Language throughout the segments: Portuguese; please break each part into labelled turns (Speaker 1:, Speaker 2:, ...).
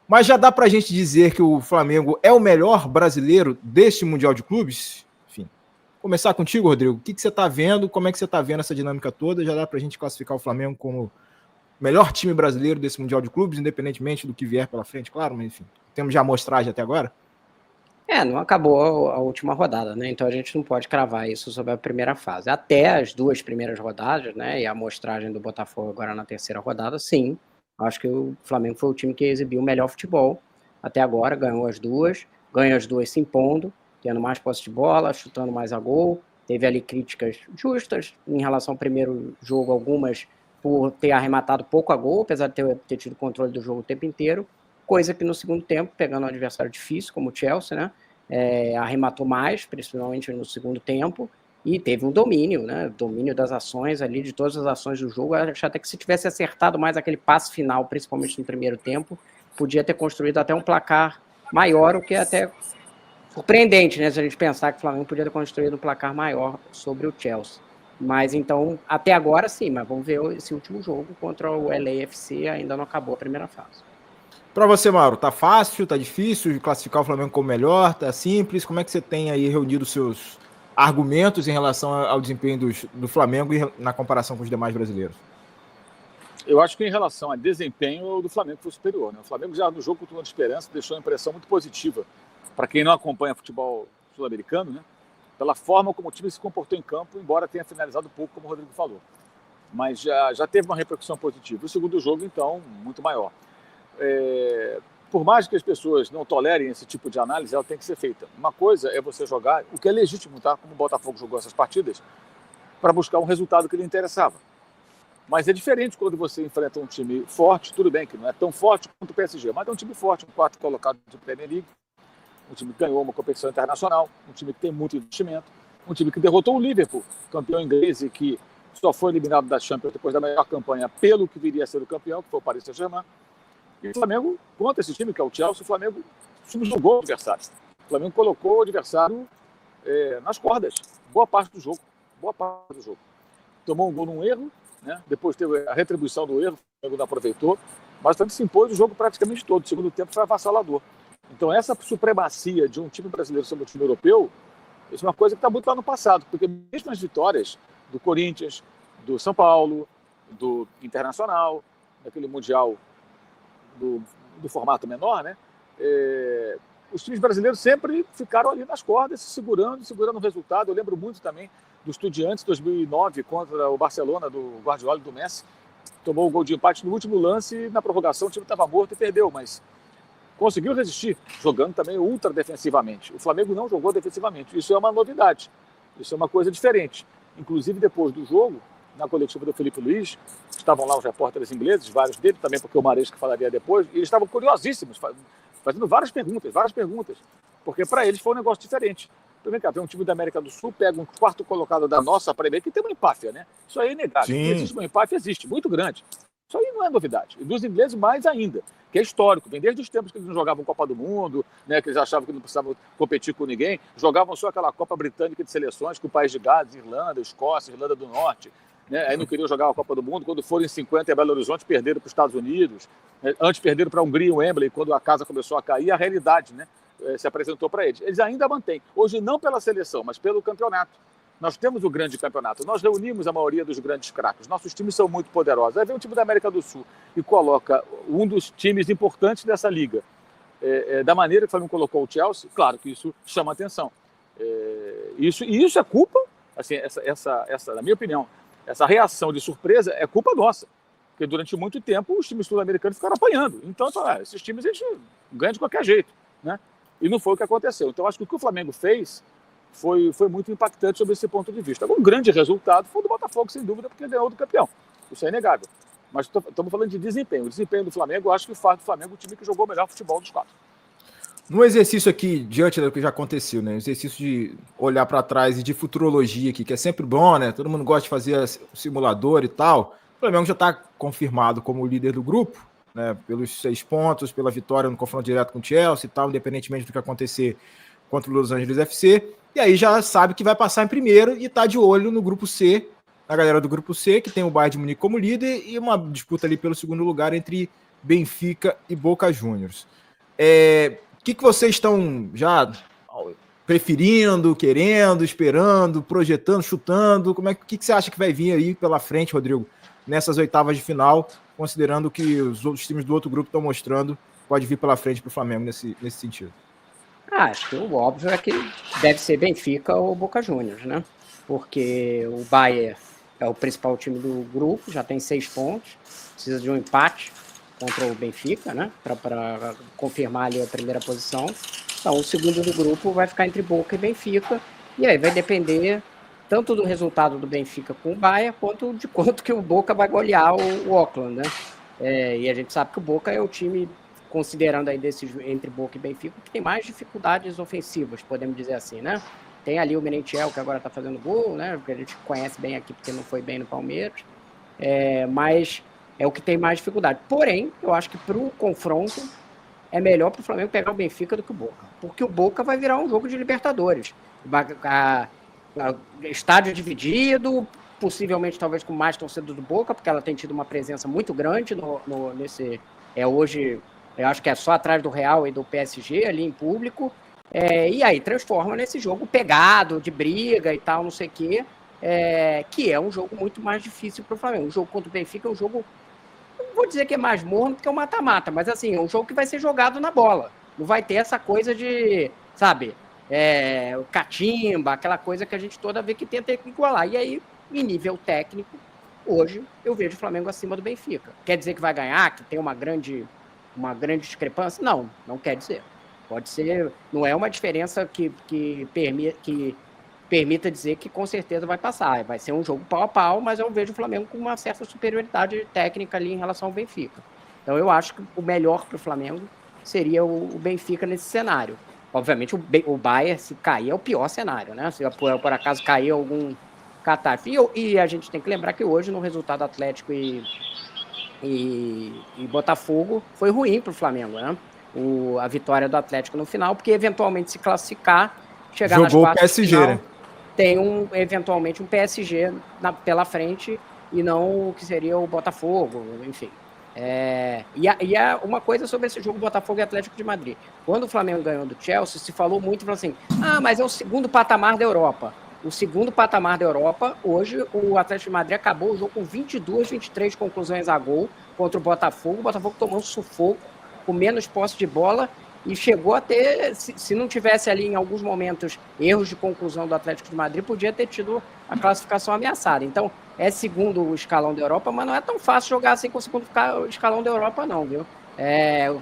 Speaker 1: Mas já dá para a gente dizer que o Flamengo é o melhor brasileiro deste Mundial de Clubes? Enfim, começar contigo, Rodrigo. O que você está vendo? Como é que você está vendo essa dinâmica toda? Já dá para a gente classificar o Flamengo como melhor time brasileiro desse Mundial de Clubes, independentemente do que vier pela frente, claro, mas enfim, temos já amostragem até agora?
Speaker 2: Não acabou a última rodada, né? Então a gente não pode cravar isso sobre a primeira fase. Até as duas primeiras rodadas, né? E a amostragem do Botafogo agora na terceira rodada, sim. Acho que o Flamengo foi o time que exibiu o melhor futebol até agora, ganhou as duas se impondo, tendo mais posse de bola, chutando mais a gol. Teve ali críticas justas em relação ao primeiro jogo, algumas por ter arrematado pouco a gol, apesar de ter tido controle do jogo o tempo inteiro. Coisa que no segundo tempo, pegando um adversário difícil, como o Chelsea, né? Arrematou mais, principalmente no segundo tempo, e teve um domínio, né? Domínio das ações ali, de todas as ações do jogo. Eu acho até que se tivesse acertado mais aquele passe final, principalmente no primeiro tempo, podia ter construído até um placar maior, o que é até surpreendente, né? Se a gente pensar que o Flamengo podia ter construído um placar maior sobre o Chelsea. Mas então, até agora sim, mas vamos ver esse último jogo contra o LAFC, ainda não acabou a primeira fase.
Speaker 1: Para você, Mauro, tá fácil, tá difícil de classificar o Flamengo como melhor, tá simples? Como é que você tem aí reunido seus argumentos em relação ao desempenho do Flamengo e na comparação com os demais brasileiros?
Speaker 3: Eu acho que em relação a desempenho, o do Flamengo foi superior, né? O Flamengo já no jogo contra o Turma de Esperança deixou uma impressão muito positiva para quem não acompanha futebol sul-americano, né? Pela forma como o time se comportou em campo, embora tenha finalizado pouco, como o Rodrigo falou. Mas já teve uma repercussão positiva. O segundo jogo, então, muito maior. Por mais que as pessoas não tolerem esse tipo de análise, ela tem que ser feita. Uma coisa é você jogar, o que é legítimo, tá? Como o Botafogo jogou essas partidas, para buscar um resultado que lhe interessava. Mas é diferente quando você enfrenta um time forte, tudo bem que não é tão forte quanto o PSG, mas é um time forte, um quarto colocado de Premier League, um time que ganhou uma competição internacional, um time que tem muito investimento, um time que derrotou o Liverpool, campeão inglês e que só foi eliminado da Champions depois da melhor campanha pelo que viria a ser o campeão, que foi o Paris Saint-Germain. E o Flamengo, contra esse time, que é o Chelsea, o Flamengo subjugou o adversário. O Flamengo colocou o adversário nas cordas, boa parte do jogo. Tomou um gol num erro, né? Depois teve a retribuição do erro, o Flamengo não aproveitou, mas também se impôs o jogo praticamente todo. O segundo tempo foi avassalador. Então essa supremacia de um time brasileiro sobre o time europeu, isso é uma coisa que está muito lá no passado, porque mesmo as vitórias do Corinthians, do São Paulo, do Internacional, daquele Mundial do formato menor, né? Os times brasileiros sempre ficaram ali nas cordas, segurando o resultado. Eu lembro muito também do Estudiantes 2009 contra o Barcelona, do Guardiola e do Messi. Tomou o gol de empate no último lance e na prorrogação o time estava morto e perdeu, mas conseguiu resistir, jogando também ultra defensivamente. O Flamengo não jogou defensivamente. Isso é uma novidade, isso é uma coisa diferente. Inclusive, depois do jogo, na coletiva do Felipe Luiz, estavam lá os repórteres ingleses, vários deles, também porque o Maresca falaria depois, e eles estavam curiosíssimos, fazendo várias perguntas, porque para eles foi um negócio diferente. Também, cara, vem um time da América do Sul, pega um quarto colocado da nossa Premier, que tem uma empáfia, né? Isso aí é inegável. Existe uma empáfia, existe, muito grande. Isso aí não é novidade. E dos ingleses, mais ainda, que é histórico. Vem desde os tempos que eles não jogavam Copa do Mundo, né, que eles achavam que não precisavam competir com ninguém, jogavam só aquela Copa Britânica de seleções com o País de Gales, Irlanda, Escócia, Irlanda do Norte. Né? Aí não queriam jogar a Copa do Mundo. Quando foram em 50 em Belo Horizonte, perderam para os Estados Unidos. Né? Antes perderam para a Hungria e o Wembley, quando a casa começou a cair, a realidade, né, se apresentou para eles. Eles ainda mantêm. Hoje não pela seleção, mas pelo campeonato. Nós temos o grande campeonato. Nós reunimos a maioria dos grandes craques. Nossos times são muito poderosos. Aí vem um time da América do Sul e coloca um dos times importantes dessa liga. Da maneira que o Flamengo colocou o Chelsea, claro que isso chama atenção. Isso é culpa, assim, na minha opinião, essa reação de surpresa é culpa nossa. Porque durante muito tempo os times sul-americanos ficaram apanhando. Então, esses times a gente ganha de qualquer jeito. Né? E não foi o que aconteceu. Então, acho que o que o Flamengo fez foi muito impactante sobre esse ponto de vista. Um grande resultado foi o do Botafogo, sem dúvida, porque ganhou do campeão. Isso é inegável. Mas estamos falando de desempenho. O desempenho do Flamengo, eu acho que faz do Flamengo o time que jogou o melhor futebol dos quatro.
Speaker 1: No exercício aqui, diante do que já aconteceu, né? Exercício de olhar para trás e de futurologia aqui, que é sempre bom, né? Todo mundo gosta de fazer simulador e tal. O Flamengo já está confirmado como líder do grupo, né? Pelos 6 pontos, pela vitória no confronto direto com o Chelsea e tal, independentemente do que acontecer contra o Los Angeles FC. E aí já sabe que vai passar em primeiro e tá de olho no grupo C, na galera do grupo C, que tem o Bayern de Munique como líder e uma disputa ali pelo segundo lugar entre Benfica e Boca Juniors. O que vocês estão já preferindo, querendo, esperando, projetando, chutando? O que você acha que vai vir aí pela frente, Rodrigo, nessas oitavas de final, considerando que os outros times do outro grupo estão mostrando, pode vir pela frente para o Flamengo nesse sentido?
Speaker 2: Acho que o óbvio é que deve ser Benfica ou Boca Juniors, né? Porque o Bayern é o principal time do grupo, já tem 6 pontos, precisa de um empate contra o Benfica, né? Para confirmar ali a primeira posição. Então, o segundo do grupo vai ficar entre Boca e Benfica, e aí vai depender tanto do resultado do Benfica com o Bayern, quanto de quanto que o Boca vai golear o Auckland, né? E a gente sabe que o Boca é o time, considerando aí entre Boca e Benfica, que tem mais dificuldades ofensivas, podemos dizer assim, né? Tem ali o Merentiel, que agora tá fazendo gol, né? Porque a gente conhece bem aqui, porque não foi bem no Palmeiras. Mas é o que tem mais dificuldade. Porém, eu acho que para o confronto é melhor para o Flamengo pegar o Benfica do que o Boca. Porque o Boca vai virar um jogo de Libertadores. Estádio dividido, possivelmente talvez com mais torcedor do Boca, porque ela tem tido uma presença muito grande nesse... hoje, eu acho que é só atrás do Real e do PSG ali em público. E aí transforma nesse jogo pegado, de briga e tal, não sei o quê, que é um jogo muito mais difícil para o Flamengo. O jogo contra o Benfica é um jogo, não vou dizer que é mais morno, porque é um mata-mata, mas assim, é um jogo que vai ser jogado na bola. Não vai ter essa coisa de, sabe, o catimba, aquela coisa que a gente toda vez que tenta igualar. E aí, em nível técnico, hoje eu vejo o Flamengo acima do Benfica. Quer dizer que vai ganhar, que tem uma grande discrepância? Não quer dizer. Pode ser, não é uma diferença que permita dizer que com certeza vai passar. Vai ser um jogo pau a pau, mas eu vejo o Flamengo com uma certa superioridade técnica ali em relação ao Benfica. Então eu acho que o melhor para o Flamengo seria o Benfica nesse cenário. Obviamente o Bayern, se cair, é o pior cenário, né? Se por acaso cair algum catástrofe. E a gente tem que lembrar que hoje, no resultado Atlético e Botafogo, foi ruim para o Flamengo, né? A vitória do Atlético no final, porque eventualmente se classificar, chegar nas quartas de final, né? Tem eventualmente um PSG pela frente e não o que seria o Botafogo, enfim. E uma coisa sobre esse jogo Botafogo e Atlético de Madrid. Quando o Flamengo ganhou do Chelsea, se falou muito, falou assim, mas é o segundo patamar da Europa. O segundo patamar da Europa, hoje o Atlético de Madrid acabou o jogo com 22, 23 conclusões a gol contra o Botafogo tomou um sufoco, com menos posse de bola, e chegou a ter, se não tivesse ali em alguns momentos erros de conclusão do Atlético de Madrid, podia ter tido a classificação ameaçada. Então, é segundo o escalão da Europa, mas não é tão fácil jogar assim com o segundo escalão da Europa, não, viu?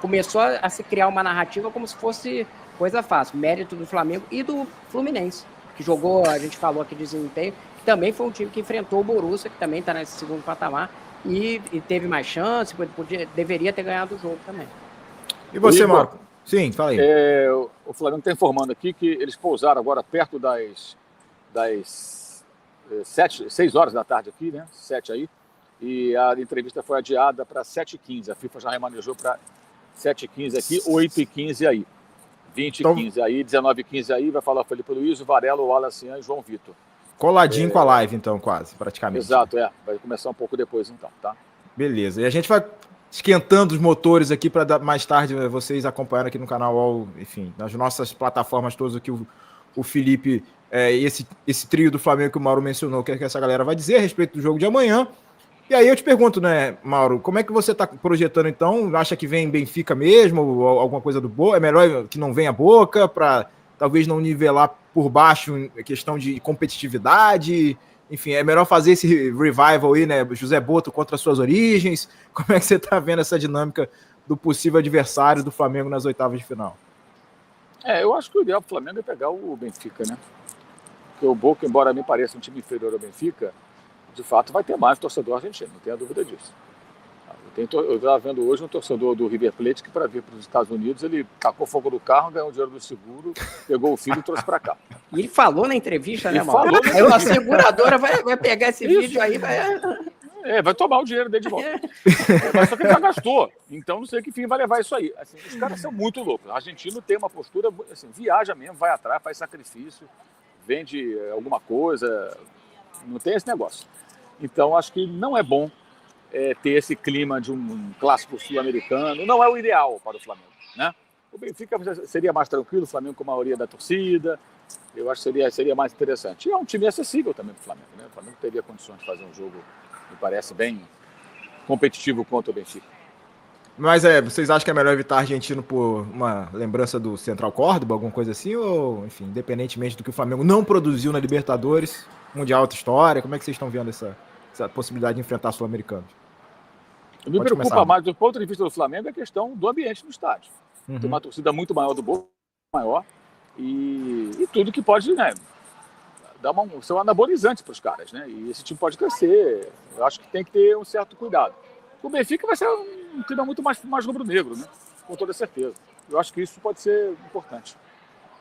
Speaker 2: Começou a se criar uma narrativa como se fosse coisa fácil. Mérito do Flamengo e do Fluminense, que jogou, a gente falou aqui de desempenho, também foi um time que enfrentou o Borussia, que também está nesse segundo patamar, e teve mais chance, deveria ter ganhado o jogo também.
Speaker 1: E você, Marco? Sim, fala aí.
Speaker 3: O Flamengo está informando aqui que eles pousaram agora perto das 6 horas da tarde aqui, né? 7 aí, e a entrevista foi adiada para 7h15. A FIFA já remanejou para 7h15 aqui, 8h15 aí. 20h15 aí, 19h15 aí, vai falar Felipe Luiz, o Varela, o Wallace e João Vitor.
Speaker 1: Coladinho com a live, então, quase, praticamente.
Speaker 3: Exato, vai começar um pouco depois, então, tá?
Speaker 1: Beleza, e a gente vai esquentando os motores aqui para mais tarde vocês acompanharem aqui no canal, enfim, nas nossas plataformas todas aqui, o Felipe, esse trio do Flamengo que o Mauro mencionou, o que essa galera vai dizer a respeito do jogo de amanhã. E aí eu te pergunto, né, Mauro, como é que você está projetando, então? Acha que vem Benfica mesmo, ou alguma coisa do Boca? É melhor que não venha Boca, para talvez não nivelar por baixo em questão de competitividade? Enfim, é melhor fazer esse revival aí, né, José Boto contra suas origens? Como é que você está vendo essa dinâmica do possível adversário do Flamengo nas oitavas de final?
Speaker 3: Eu acho que o ideal para o Flamengo é pegar o Benfica, né? Porque o Boca, embora me pareça um time inferior ao Benfica, de fato vai ter mais torcedor argentino, não tenho dúvida disso. Eu estava vendo hoje um torcedor do River Plate que, para vir para os Estados Unidos, ele tacou fogo no carro, ganhou dinheiro do seguro, pegou o filho e trouxe para cá.
Speaker 2: E ele falou na entrevista, né, Mauro? Aí a seguradora vai pegar esse vídeo aí,
Speaker 3: vai tomar o dinheiro dele de volta. Mas só que ele já gastou, então não sei que fim vai levar isso aí. Assim, os caras são muito loucos. O argentino tem uma postura, assim, viaja mesmo, vai atrás, faz sacrifício, vende alguma coisa, não tem esse negócio. Então acho que não é bom ter esse clima de um clássico sul-americano. Não é o ideal para o Flamengo, né? O Benfica seria mais tranquilo, o Flamengo com a maioria da torcida. Eu acho que seria mais interessante. E é um time acessível também para o Flamengo, né? O Flamengo teria condições de fazer um jogo, me parece, bem competitivo contra o Benfica.
Speaker 1: Mas vocês acham que é melhor evitar argentino por uma lembrança do Central Córdoba, alguma coisa assim? Ou, enfim, independentemente do que o Flamengo não produziu na Libertadores, Mundial outra história, como é que vocês estão vendo essa possibilidade de enfrentar sul-americanos?
Speaker 3: Me preocupa mais, do ponto de vista do Flamengo, a questão do ambiente no estádio. Tem uma torcida muito maior do Boca, maior, e tudo que pode, né, ser um anabolizante para os caras, né? E esse time pode crescer. Eu acho que tem que ter um certo cuidado. O Benfica vai ser um clima muito mais rubro-negro, né? Com toda certeza. Eu acho que isso pode ser importante.